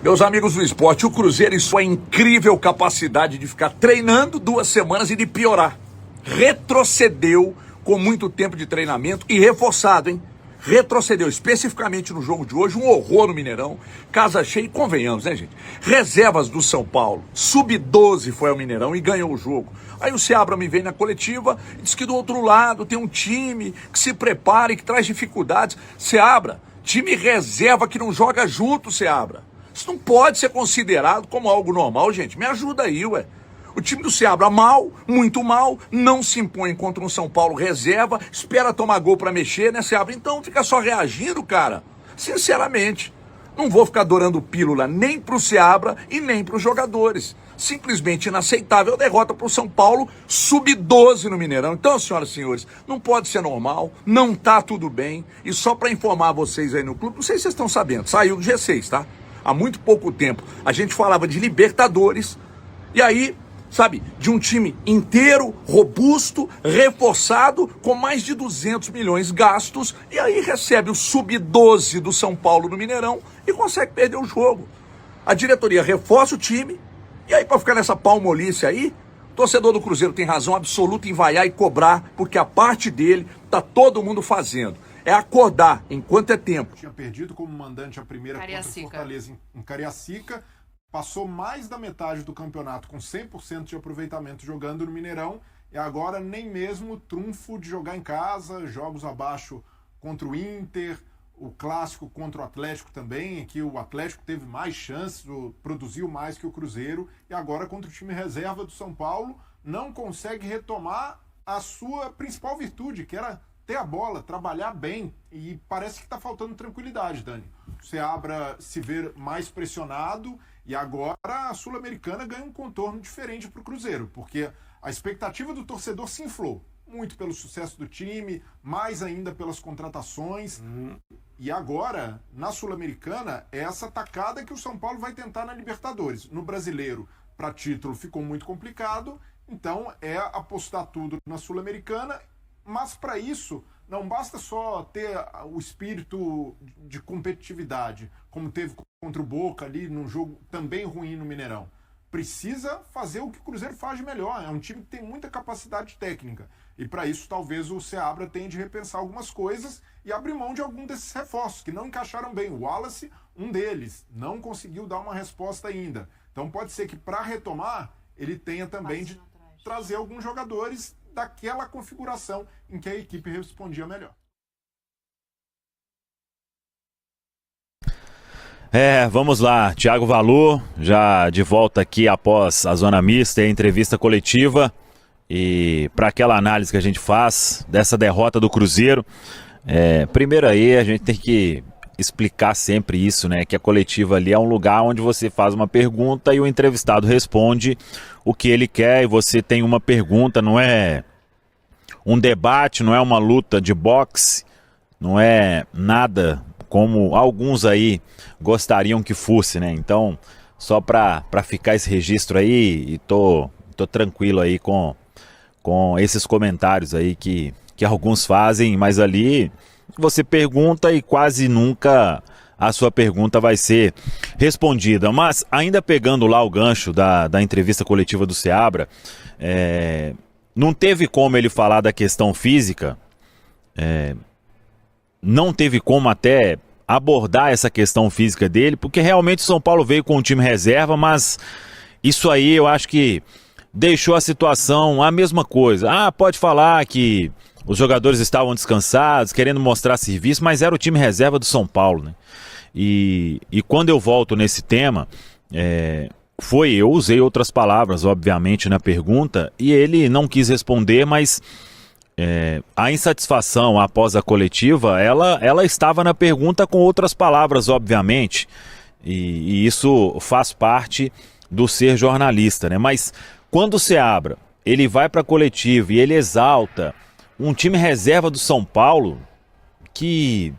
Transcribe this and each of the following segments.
Meus amigos do esporte, o Cruzeiro e sua incrível capacidade de ficar treinando 2 semanas e de piorar. Retrocedeu com muito tempo de treinamento e reforçado, hein? Retrocedeu especificamente no jogo de hoje, um horror no Mineirão, casa cheia, e convenhamos, né, gente? Reservas do São Paulo, sub-12 foi ao Mineirão e ganhou o jogo. Aí o Seabra me vem na coletiva e diz que do outro lado tem um time que se prepara e que traz dificuldades. Seabra, time reserva que não joga junto, Seabra. Isso não pode ser considerado como algo normal, gente. Me ajuda aí, ué. O time do Seabra mal, muito mal, não se impõe contra um São Paulo reserva, espera tomar gol pra mexer, né, Seabra? Então fica só reagindo, cara. Sinceramente, não vou ficar adorando pílula nem pro Seabra e nem pros jogadores. Simplesmente inaceitável derrota pro São Paulo, sub-12 no Mineirão. Então, senhoras e senhores, não pode ser normal, não tá tudo bem. E só pra informar vocês aí no clube, não sei se vocês estão sabendo, saiu do G6, tá? Há muito pouco tempo a gente falava de Libertadores, e aí, sabe, de um time inteiro, robusto, reforçado, com mais de 200 milhões gastos, e aí recebe o sub-12 do São Paulo no Mineirão e consegue perder o jogo. A diretoria reforça o time, e aí para ficar nessa palmolice aí, o torcedor do Cruzeiro tem razão absoluta em vaiar e cobrar, porque a parte dele tá todo mundo fazendo. É acordar enquanto é tempo. Tinha perdido como mandante a primeira contra o Fortaleza em Cariacica, passou mais da metade do campeonato com 100% de aproveitamento jogando no Mineirão, e agora nem mesmo o trunfo de jogar em casa, jogos abaixo contra o Inter, o clássico contra o Atlético também, em que o Atlético teve mais chances, produziu mais que o Cruzeiro, e agora contra o time reserva do São Paulo, não consegue retomar a sua principal virtude, que era ter a bola, trabalhar bem, e parece que está faltando tranquilidade, Dani. O Seabra se ver mais pressionado, e agora a Sul-Americana ganha um contorno diferente para o Cruzeiro, porque a expectativa do torcedor se inflou, muito pelo sucesso do time, mais ainda pelas contratações, e agora, na Sul-Americana, é essa tacada que o São Paulo vai tentar na Libertadores. No Brasileiro, para título, ficou muito complicado, então é apostar tudo na Sul-Americana. Mas para isso, não basta só ter o espírito de competitividade, como teve contra o Boca ali, num jogo também ruim no Mineirão. Precisa fazer o que o Cruzeiro faz de melhor. É um time que tem muita capacidade técnica. E para isso, talvez o Seabra tenha de repensar algumas coisas e abrir mão de algum desses reforços, que não encaixaram bem. O Wallace, um deles, não conseguiu dar uma resposta ainda. Então pode ser que para retomar, ele tenha também de trazer alguns jogadores daquela configuração em que a equipe respondia melhor. Vamos lá, Thiago Valu, já de volta aqui após a zona mista e a entrevista coletiva, e para aquela análise que a gente faz dessa derrota do Cruzeiro, primeiro aí a gente tem que explicar sempre isso, né, que a coletiva ali é um lugar onde você faz uma pergunta e o entrevistado responde o que ele quer, e você tem uma pergunta, não é um debate, não é uma luta de boxe, não é nada como alguns aí gostariam que fosse, né? Então, só para ficar esse registro aí, e tô tranquilo aí com esses comentários aí que alguns fazem, mas ali você pergunta e quase nunca a sua pergunta vai ser respondida. Mas ainda pegando lá o gancho da entrevista coletiva do Seabra, não teve como ele falar da questão física, não teve como até abordar essa questão física dele, porque realmente o São Paulo veio com um time reserva, mas isso aí eu acho que deixou a situação a mesma coisa. Pode falar que os jogadores estavam descansados, querendo mostrar serviço, mas era o time reserva do São Paulo, né? E quando eu volto nesse tema, eu usei outras palavras, obviamente, na pergunta, e ele não quis responder, mas a insatisfação após a coletiva, ela estava na pergunta com outras palavras, obviamente, e isso faz parte do ser jornalista, né? Mas quando o Seabra, ele vai para a coletiva e ele exalta um time reserva do São Paulo, que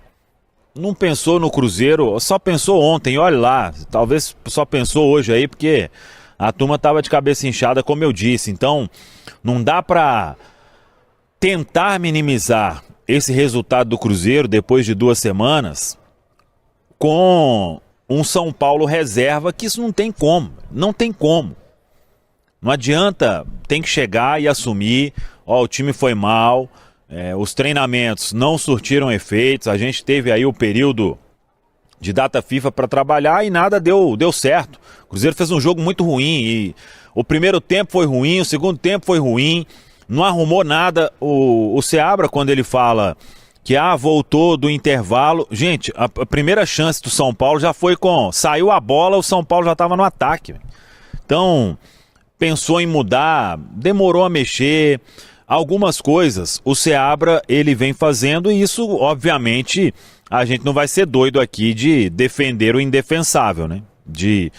não pensou no Cruzeiro, só pensou ontem, olha lá, talvez só pensou hoje aí, porque a turma estava de cabeça inchada, como eu disse. Então, não dá para tentar minimizar esse resultado do Cruzeiro depois de 2 semanas com um São Paulo reserva, que isso não tem como. Não tem como. Não adianta, tem que chegar e assumir, o time foi mal, os treinamentos não surtiram efeitos, a gente teve aí o período de data FIFA para trabalhar e nada deu certo. O Cruzeiro fez um jogo muito ruim e o primeiro tempo foi ruim, o segundo tempo foi ruim, não arrumou nada. O Seabra, quando ele fala que voltou do intervalo, gente, a primeira chance do São Paulo já foi saiu a bola, o São Paulo já estava no ataque. Então, pensou em mudar, demorou a mexer, algumas coisas o Seabra ele vem fazendo e isso, obviamente, a gente não vai ser doido aqui de defender o indefensável, né? De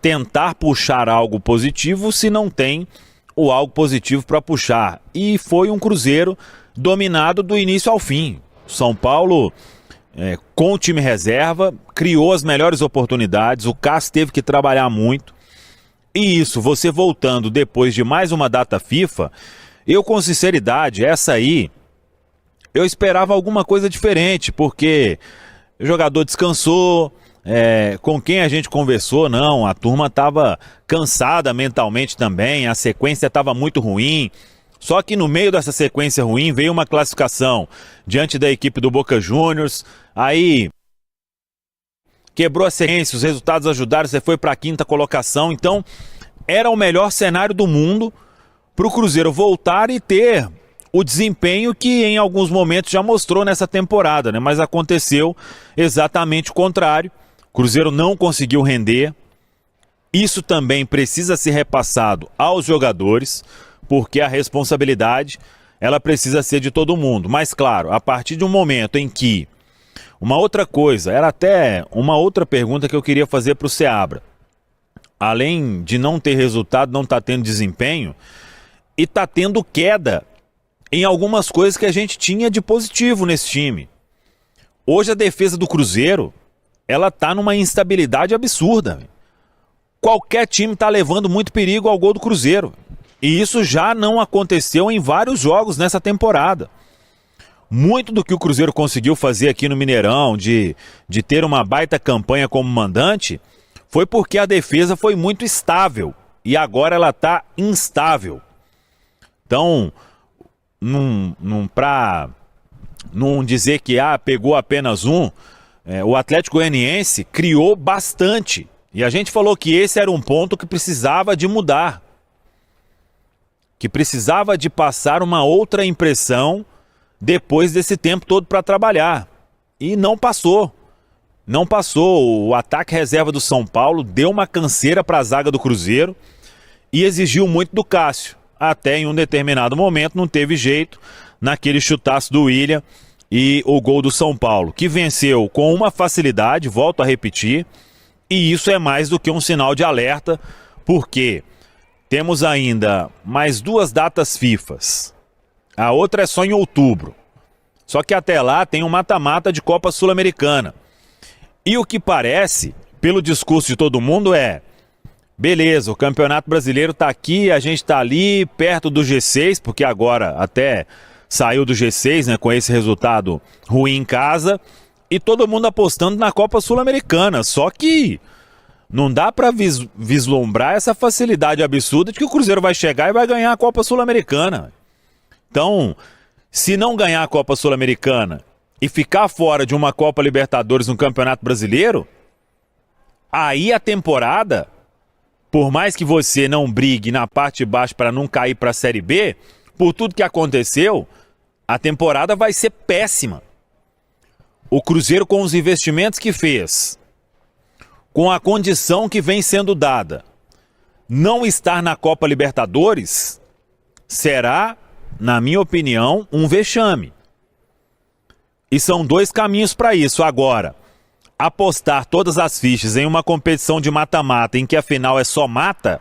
tentar puxar algo positivo se não tem o algo positivo para puxar. E foi um Cruzeiro dominado do início ao fim. São Paulo, com o time reserva, criou as melhores oportunidades, o Cássio teve que trabalhar muito. E isso, você voltando depois de mais uma data FIFA, eu com sinceridade, essa aí, eu esperava alguma coisa diferente, porque o jogador descansou, com quem a gente conversou, não, a turma estava cansada mentalmente também, a sequência estava muito ruim, só que no meio dessa sequência ruim veio uma classificação diante da equipe do Boca Juniors, aí quebrou a sequência, os resultados ajudaram, você foi para a 5ª colocação, então era o melhor cenário do mundo para o Cruzeiro voltar e ter o desempenho que em alguns momentos já mostrou nessa temporada, né? Mas aconteceu exatamente o contrário, o Cruzeiro não conseguiu render, isso também precisa ser repassado aos jogadores, porque a responsabilidade ela precisa ser de todo mundo, mas claro, a partir de um momento em que uma outra coisa, era até uma outra pergunta que eu queria fazer para o Seabra. Além de não ter resultado, não está tendo desempenho, e está tendo queda em algumas coisas que a gente tinha de positivo nesse time. Hoje a defesa do Cruzeiro, ela está numa instabilidade absurda. Qualquer time está levando muito perigo ao gol do Cruzeiro. E isso já não aconteceu em vários jogos nessa temporada. Muito do que o Cruzeiro conseguiu fazer aqui no Mineirão, de ter uma baita campanha como mandante, foi porque a defesa foi muito estável e agora ela está instável. Então, para não dizer que pegou apenas o Atlético Goianiense criou bastante. E a gente falou que esse era um ponto que precisava de mudar. Que precisava de passar uma outra impressão depois desse tempo todo para trabalhar. E não passou. Não passou. O ataque reserva do São Paulo deu uma canseira para a zaga do Cruzeiro e exigiu muito do Cássio. Até em um determinado momento não teve jeito naquele chutaço do William e o gol do São Paulo, que venceu com uma facilidade, volto a repetir, e isso é mais do que um sinal de alerta, porque temos ainda mais 2 datas FIFAs. A outra é só em outubro. Só que até lá tem um mata-mata de Copa Sul-Americana. E o que parece, pelo discurso de todo mundo, beleza, o Campeonato Brasileiro está aqui, a gente está ali, perto do G6, porque agora até saiu do G6, né, com esse resultado ruim em casa, e todo mundo apostando na Copa Sul-Americana. Só que não dá para vislumbrar essa facilidade absurda de que o Cruzeiro vai chegar e vai ganhar a Copa Sul-Americana. Então, se não ganhar a Copa Sul-Americana e ficar fora de uma Copa Libertadores no Campeonato Brasileiro, aí a temporada, por mais que você não brigue na parte de baixo para não cair para a Série B, por tudo que aconteceu, a temporada vai ser péssima. O Cruzeiro, com os investimentos que fez, com a condição que vem sendo dada, não estar na Copa Libertadores será, na minha opinião, um vexame. E são 2 caminhos para isso. Agora, apostar todas as fichas em uma competição de mata-mata em que a final é só mata,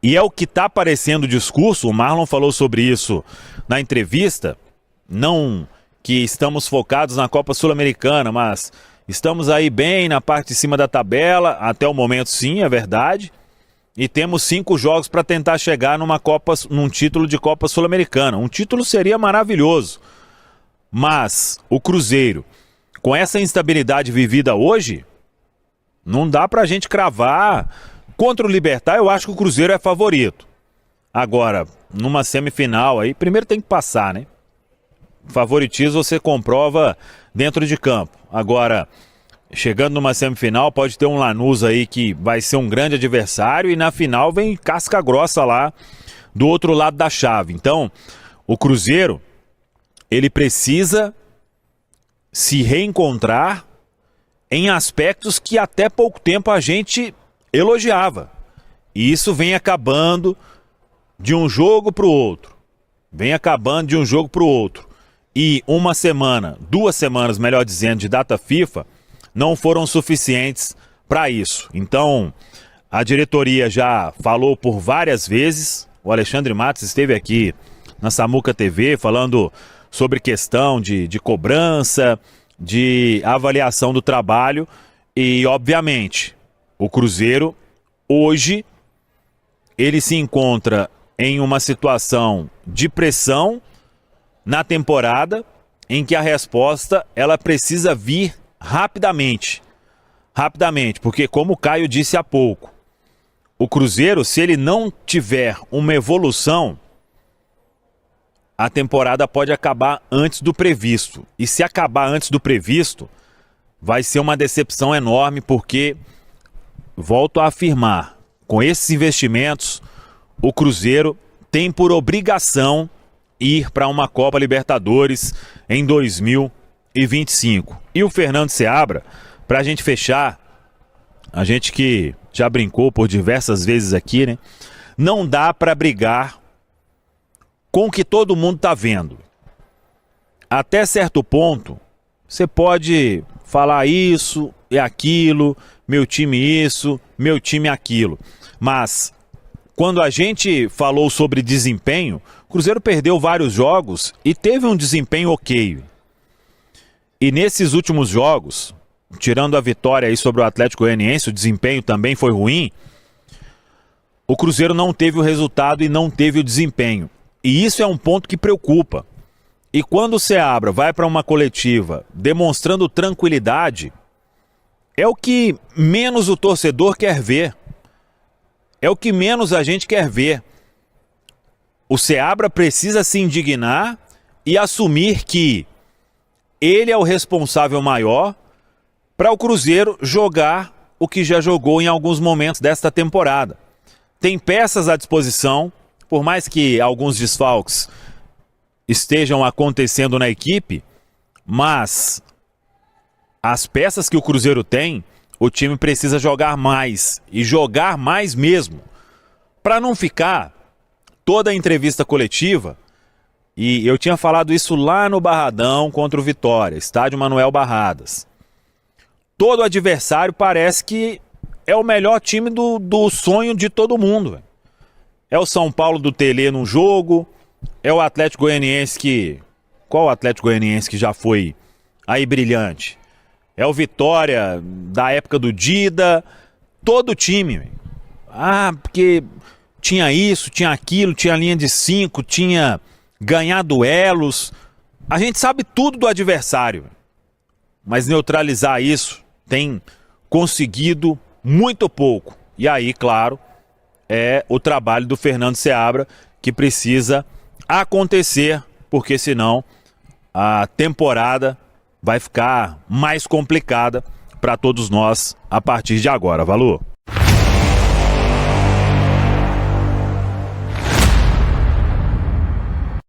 e é o que está aparecendo o discurso, o Marlon falou sobre isso na entrevista, não que estamos focados na Copa Sul-Americana, mas estamos aí bem na parte de cima da tabela, até o momento sim, é verdade, e temos 5 jogos para tentar chegar num título de Copa Sul-Americana. Um título seria maravilhoso, mas o Cruzeiro, com essa instabilidade vivida hoje, Não dá pra gente cravar. Contra o Libertad, eu acho que o Cruzeiro é favorito. Agora, numa semifinal aí, primeiro tem que passar, né? Favoritismo você comprova dentro de campo. Agora, chegando numa semifinal, pode ter um Lanús aí que vai ser um grande adversário e na final vem casca grossa lá do outro lado da chave. Então, o Cruzeiro, ele precisa se reencontrar em aspectos que até pouco tempo a gente elogiava. E isso vem acabando de um jogo para o outro. Vem acabando de um jogo para o outro. E uma semana, 2 semanas, melhor dizendo, de data FIFA, não foram suficientes para isso. Então, a diretoria já falou por várias vezes, o Alexandre Matos esteve aqui na Samuca TV falando sobre questão de cobrança, de avaliação do trabalho e, obviamente, o Cruzeiro, hoje, ele se encontra em uma situação de pressão na temporada em que a resposta ela precisa vir rapidamente. Rapidamente, porque como o Caio disse há pouco, o Cruzeiro, se ele não tiver uma evolução, a temporada pode acabar antes do previsto. E se acabar antes do previsto, vai ser uma decepção enorme, porque, volto a afirmar, com esses investimentos, o Cruzeiro tem por obrigação ir para uma Copa Libertadores em 2025. E o Fernando Seabra, para a gente fechar, a gente que já brincou por diversas vezes aqui, né? Não dá para brigar com o que todo mundo está vendo. Até certo ponto, você pode falar isso e aquilo, meu time isso, meu time aquilo. Mas, quando a gente falou sobre desempenho, o Cruzeiro perdeu vários jogos e teve um desempenho ok. E nesses últimos jogos, tirando a vitória aí sobre o Atlético Goianiense, o desempenho também foi ruim, o Cruzeiro não teve o resultado e não teve o desempenho. E isso é um ponto que preocupa. E quando o Seabra vai para uma coletiva demonstrando tranquilidade, é o que menos o torcedor quer ver. É o que menos a gente quer ver. O Seabra precisa se indignar e assumir que ele é o responsável maior para o Cruzeiro jogar o que já jogou em alguns momentos desta temporada. Tem peças à disposição, por mais que alguns desfalques estejam acontecendo na equipe, mas as peças que o Cruzeiro tem, o time precisa jogar mais, e jogar mais mesmo, para não ficar toda a entrevista coletiva, e eu tinha falado isso lá no Barradão contra o Vitória, estádio Manuel Barradas. Todo adversário parece que é o melhor time do sonho de todo mundo, véio. É o São Paulo do Telê num jogo, é o Atlético Goianiense que... Qual o Atlético Goianiense que já foi aí brilhante? É o Vitória da época do Dida, todo o time. Véio. Ah, porque tinha isso, tinha aquilo, tinha linha de 5, tinha ganhar duelos. A gente sabe tudo do adversário, mas neutralizar isso tem conseguido muito pouco. E aí, claro, é o trabalho do Fernando Seabra que precisa acontecer, porque senão a temporada vai ficar mais complicada para todos nós a partir de agora. Valor!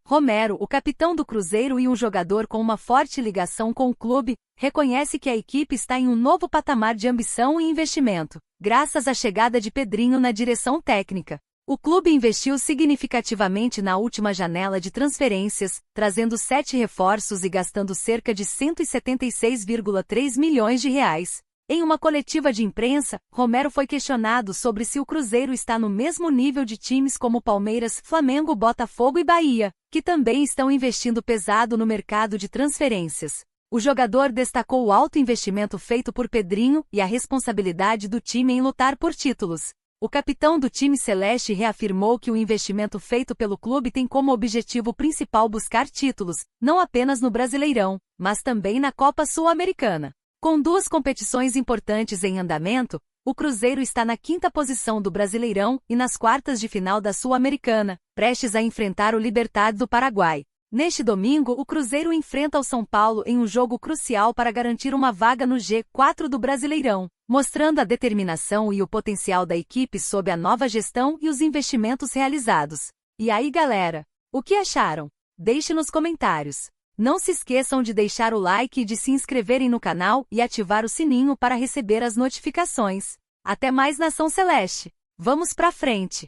Romero, o capitão do Cruzeiro e um jogador com uma forte ligação com o clube, reconhece que a equipe está em um novo patamar de ambição e investimento, graças à chegada de Pedrinho na direção técnica. O clube investiu significativamente na última janela de transferências, trazendo 7 reforços e gastando cerca de 176,3 milhões de reais. Em uma coletiva de imprensa, Romero foi questionado sobre se o Cruzeiro está no mesmo nível de times como Palmeiras, Flamengo, Botafogo e Bahia, que também estão investindo pesado no mercado de transferências. O jogador destacou o alto investimento feito por Pedrinho e a responsabilidade do time em lutar por títulos. O capitão do time celeste reafirmou que o investimento feito pelo clube tem como objetivo principal buscar títulos, não apenas no Brasileirão, mas também na Copa Sul-Americana. Com 2 competições importantes em andamento, o Cruzeiro está na 5ª posição do Brasileirão e nas quartas de final da Sul-Americana, prestes a enfrentar o Libertad do Paraguai. Neste domingo, o Cruzeiro enfrenta o São Paulo em um jogo crucial para garantir uma vaga no G4 do Brasileirão, mostrando a determinação e o potencial da equipe sob a nova gestão e os investimentos realizados. E aí, galera? O que acharam? Deixe nos comentários. Não se esqueçam de deixar o like e de se inscreverem no canal e ativar o sininho para receber as notificações. Até mais, Nação Celeste! Vamos pra frente!